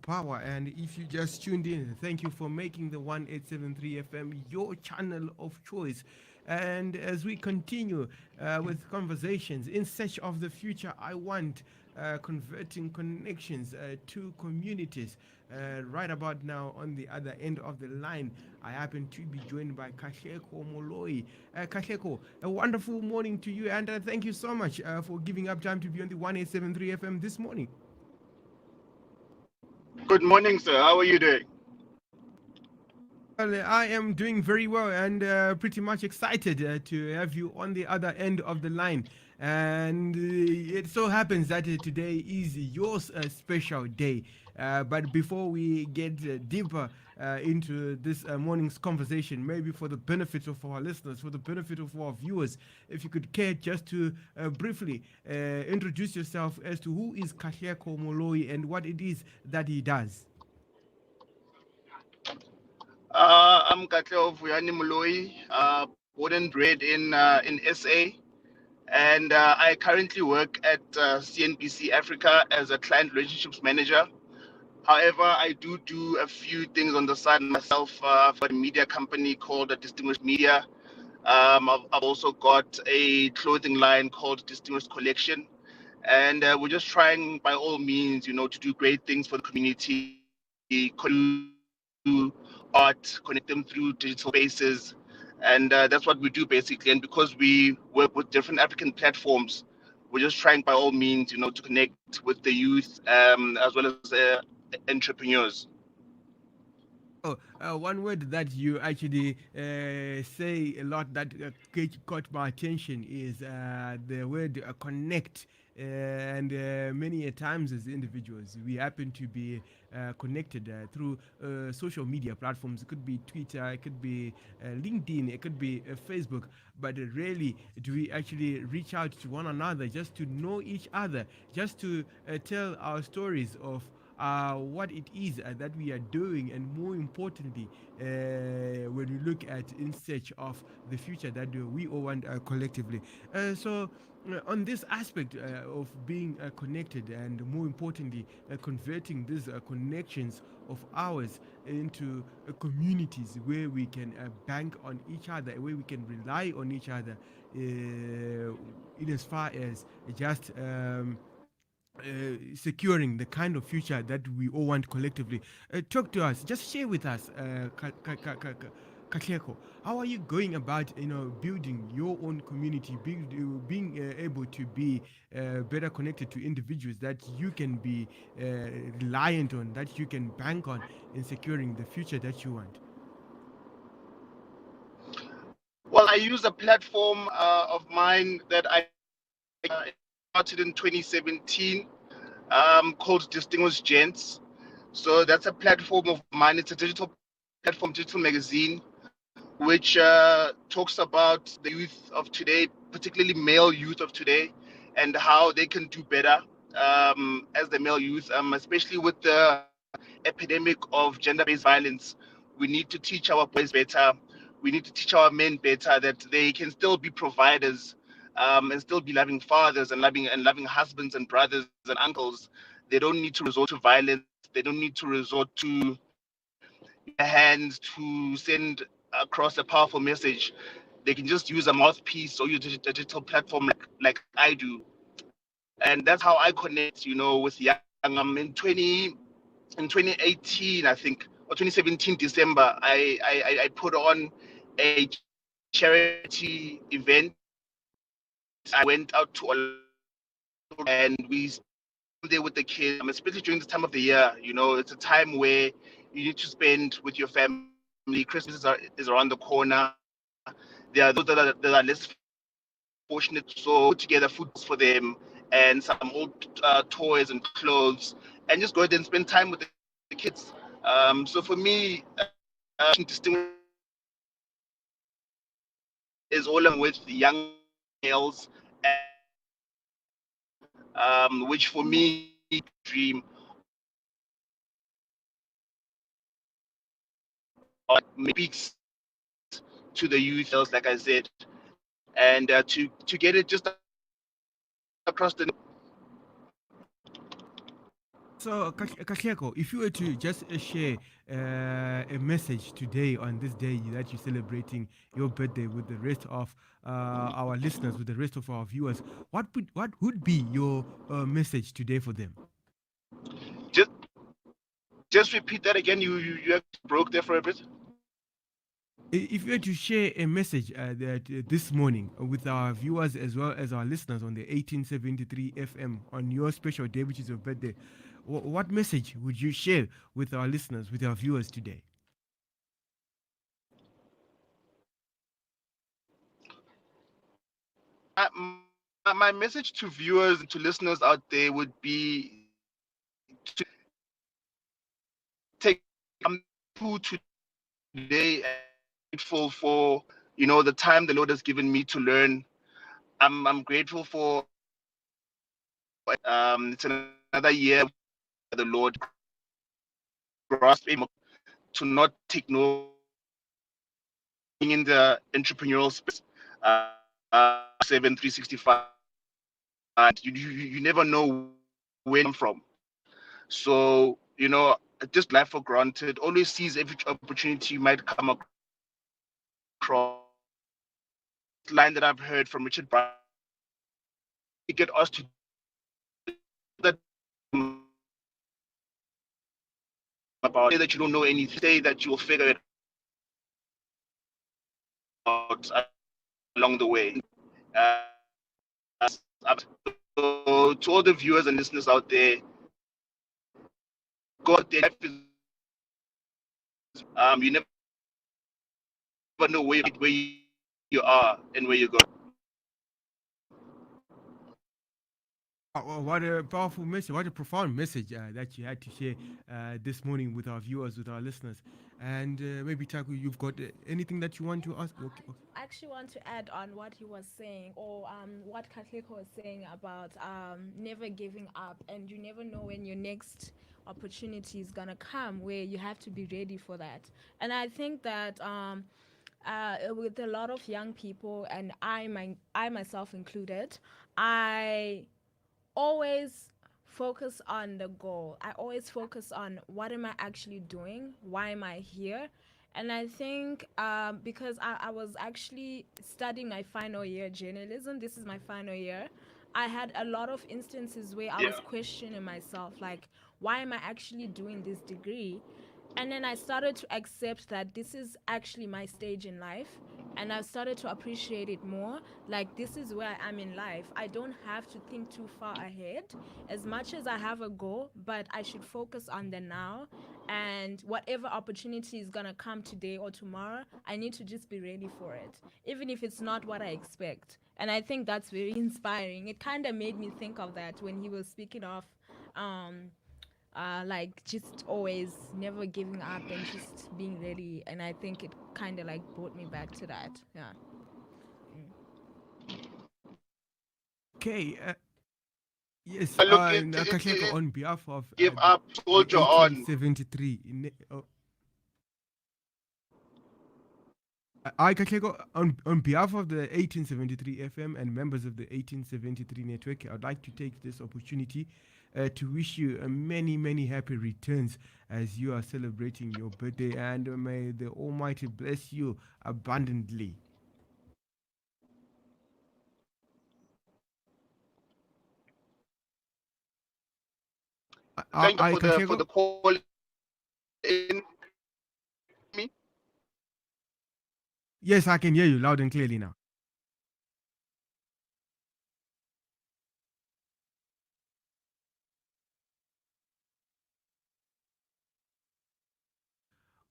Power. And if you just tuned in, thank you for making the 1873 FM your channel of choice. And as we continue with conversations in search of the future, I want converting connections to communities. Right about now, on the other end of the line, I happen to be joined by Katleho Moloi. Katleho, a wonderful morning to you, and thank you so much for giving up time to be on the 1873 FM this morning. Good morning, sir. How are you doing? Well, I am doing very well and pretty much excited to have you on the other end of the line. And it so happens that today is your special day. But before we get deeper into this morning's conversation, maybe for the benefit of our listeners, for the benefit of our viewers, if you could care just to briefly introduce yourself as to who is Katleho Moloi and what it is that he does. I'm Katleho Moloi, born and bred in SA, and I currently work at CNBC Africa as a client relationships manager. However, I do a few things on the side myself for a media company called Distinguished Media. I've also got a clothing line called Distinguished Collection, and we're just trying by all means, to do great things for the community, art, connect them through digital spaces. And that's what we do basically. And because we work with different African platforms, we're just trying by all means, to connect with the youth as well as entrepreneurs. Oh, one word that you actually say a lot that caught my attention is the word connect. And many a times as individuals, we happen to be connected through social media platforms. It could be Twitter, it could be LinkedIn, it could be Facebook. But rarely do we actually reach out to one another just to know each other, just to tell our stories of what it is that we are doing, and more importantly, when we look at in search of the future that we all want collectively. On this aspect of being connected, and more importantly, converting these connections of ours into communities where we can bank on each other, where we can rely on each other, in as far as just securing the kind of future that we all want collectively. Talk to us. Just share with us, Katleho. How are you going about, building your own community, being able to be better connected to individuals that you can be reliant on, that you can bank on in securing the future that you want? Well, I use a platform of mine that I started in 2017 called Distinguished Gents. So that's a platform of mine. It's a digital platform, digital magazine, which talks about the youth of today, particularly male youth of today, and how they can do better as the male youth, especially with the epidemic of gender-based violence. We need to teach our boys better. We need to teach our men better that they can still be providers and still be loving fathers and loving husbands and brothers and uncles. They don't need to resort to violence. They don't need to resort to their hands to send across a powerful message. They can just use a mouthpiece or use a digital platform like I do. And that's how I connect, with young. In 2018, I think, or 2017 December, I put on a charity event. I went out to and we there with the kids, especially during this time of the year. It's a time where you need to spend with your family. Christmas is around the corner. There are those that are less fortunate, so put together food for them and some old toys and clothes, and just go ahead and spend time with the kids. So for me, distinguished is all with young males, which for me dream speaks to the youth, like I said, and to get it just across the. So, Katlego, if you were to just share a message today on this day that you're celebrating your birthday with the rest of our listeners, with the rest of our viewers, what would be your message today for them? Just repeat that again. You actually broke there for a bit. If you were to share a message that this morning with our viewers as well as our listeners on the 1873 FM on your special day, which is your birthday, what message would you share with our listeners, with our viewers today? My message to viewers and to listeners out there would be to take to today and grateful for the time the Lord has given me to learn. I'm grateful for it's another year the Lord grasp to not take no in the entrepreneurial space. 7365. You never know where I'm from. So, just life for granted. Always seize every opportunity you might come across. Line that I've heard from Richard Branson, get us to that about say that you don't know anything, say that you'll figure it out along the way. Uh, so to all the viewers and listeners out there, God, their life is you never know where you are and where you go. Wow, what a powerful message! What a profound message that you had to share this morning with our viewers, with our listeners. And maybe Taku, you've got anything that you want to ask? Okay, okay. I actually want to add on what he was saying, or what Katleho was saying about never giving up, and you never know when your next opportunity is gonna come, where you have to be ready for that. And I think that with a lot of young people, and I myself included, I always focus on the goal. I always focus on what am I actually doing? Why am I here? And I think because I was actually studying my final year journalism, this is my final year. I had a lot of instances where I was Yeah. questioning myself, like, why am I actually doing this degree? And then I started to accept that this is actually my stage in life, and I've started to appreciate it more. Like, this is where I am in life. I don't have to think too far ahead as much as I have a goal, but I should focus on the now. And whatever opportunity is going to come today or tomorrow, I need to just be ready for it, even if it's not what I expect. And I think that's very inspiring. It kind of made me think of that when he was speaking of um, like just always never giving up and just being ready. And I think it kind of like brought me back to that. Yeah. Okay, yes, I look at Katleko, on behalf of give the, up, the soldier on. 1873, I, Katleko, on behalf of the 1873 FM and members of the 1873 network, I'd like to take this opportunity to wish you many, many happy returns as you are celebrating your birthday, and may the Almighty bless you abundantly. Thank you for Katlego, the call in me. yes, I can hear you loud and clearly now.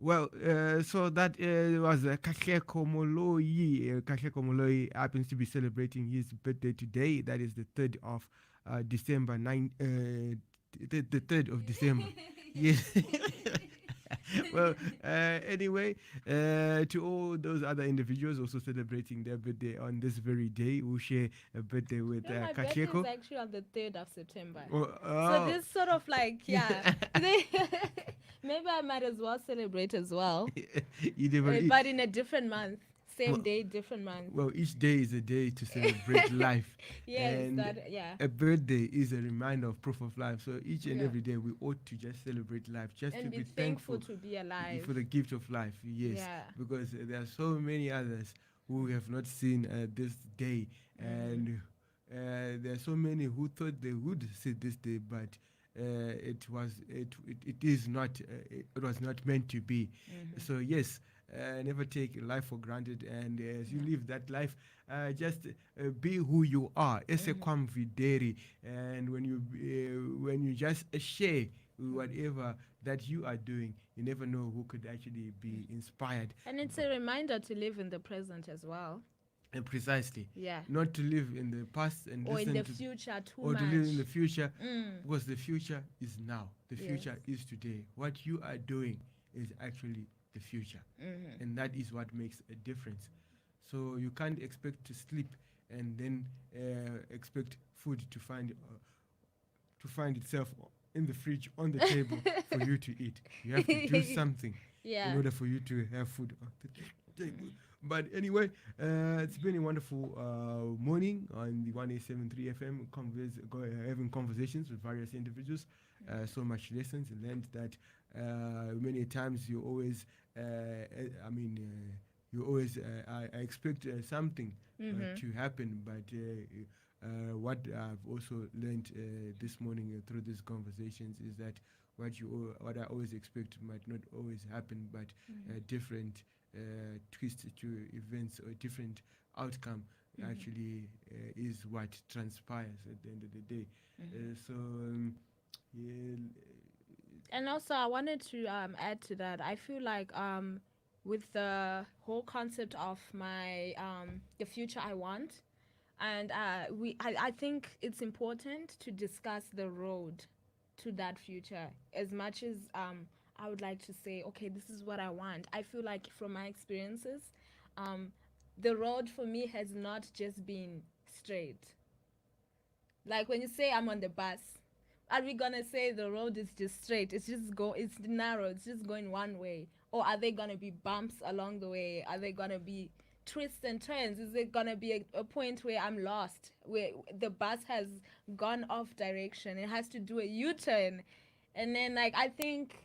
Well, so that was Katleho Moloi. Katleho Moloi happens to be celebrating his birthday today. That is the 3rd of December, the 3rd of December. Yes. Well, anyway, to all those other individuals also celebrating their birthday on this very day, who share a birthday with No, my birthday is Katleho. actually on the 3rd of September. Oh, So oh. this sort of like, yeah. Maybe I might as well celebrate as well, You never, but in a different month. Same day, different month. well, each day is a day to celebrate life, Yes, and that, yeah. a birthday is a reminder of proof of life. So each and Yeah. every day we ought to just celebrate life, just to And be be thankful thankful to be alive. for the gift of life. Yes, Yeah. because there are so many others who have not seen this day, and there are so many who thought they would see this day, but it is not it was not meant to be. So yes, never take life for granted, and as you live that life, just be who you are. Esse convidere, and when you just share whatever that you are doing, you never know who could actually be inspired. And it's a reminder to live in the present as well. And precisely, Yeah. not to live in the past and Or in listen the to, future too or to much. live in the future, Mm. because the future is now. The Yes. future is today. What you are doing is actually the future, and that is what makes a difference. So you can't expect to sleep and then expect food to find itself in the fridge on the table for you to eat. You have to do something in Yeah. order for you to have food on the table. But anyway, it's been a wonderful morning on the 187.3 FM, having conversations with various individuals. So much lessons and learned that many times you always, you always, I expect something to happen, but what I've also learned this morning through these conversations is that what I always expect might not always happen, but different twist to events or different outcome actually is what transpires at the end of the day. Yeah, And also, I wanted to add to that. I feel like with the whole concept of my the future I want, and I think it's important to discuss the road to that future as much as I would like to say, okay, this is what I want. I feel like from my experiences, um, the road for me has not just been straight. Like when you say I'm on the bus, are we gonna say the road is just straight? It's narrow. It's just going one way, or are there gonna be bumps along the way? Are there gonna be twists and turns? Is it gonna be a point where I'm lost, where the bus has gone off direction? It has to do a U-turn, and then like I think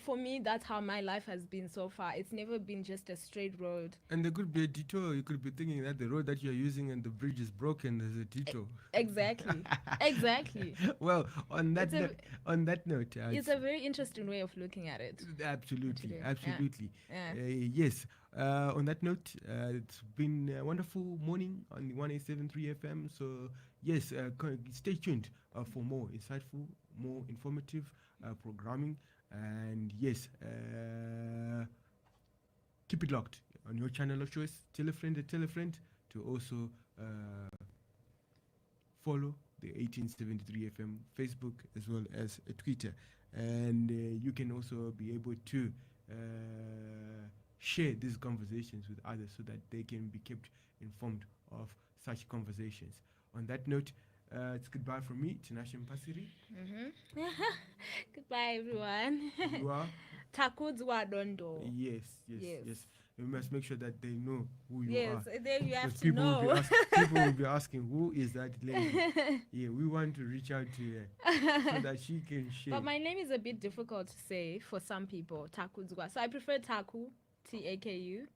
for me, that's how my life has been so far. It's never been just a straight road. and there could be a detour. You could be thinking that the road that you're using and the bridge is broken. There's a detour. Exactly. Exactly. Well, It's a, on that note, it's a very interesting way of looking at it. absolutely, Actually, absolutely. yeah. Yes. On that note, it's been a wonderful morning on the 187.3 FM. So yes, stay tuned for more insightful, more informative programming, and yes, keep it locked on your channel of choice. Tell a friend to also follow the 1873 FM Facebook as well as Twitter. And you can also be able to share these conversations with others so that they can be kept informed of such conversations. On that note, it's goodbye from me, Tinashe Mpasiri. Goodbye, everyone. You are? Takudzwa Dondo. Yes. You must make sure that they know who you Yes, are. then you have Because to know. people will be asking, who is that lady? Yeah, we want to reach out to her so that she can share. But my name is a bit difficult to say for some people, Takudzwa. So I prefer Taku, Taku.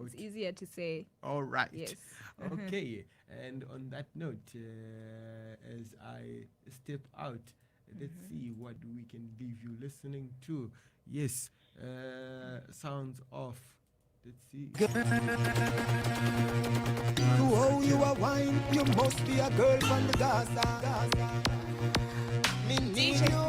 It's easier to say. All right. Yes. Okay. And on that note, as I step out, let's see what we can leave you listening to. Yes. Sounds off. Let's see. Oh, you are wine, you must be a girl from the Gaza. Me need you.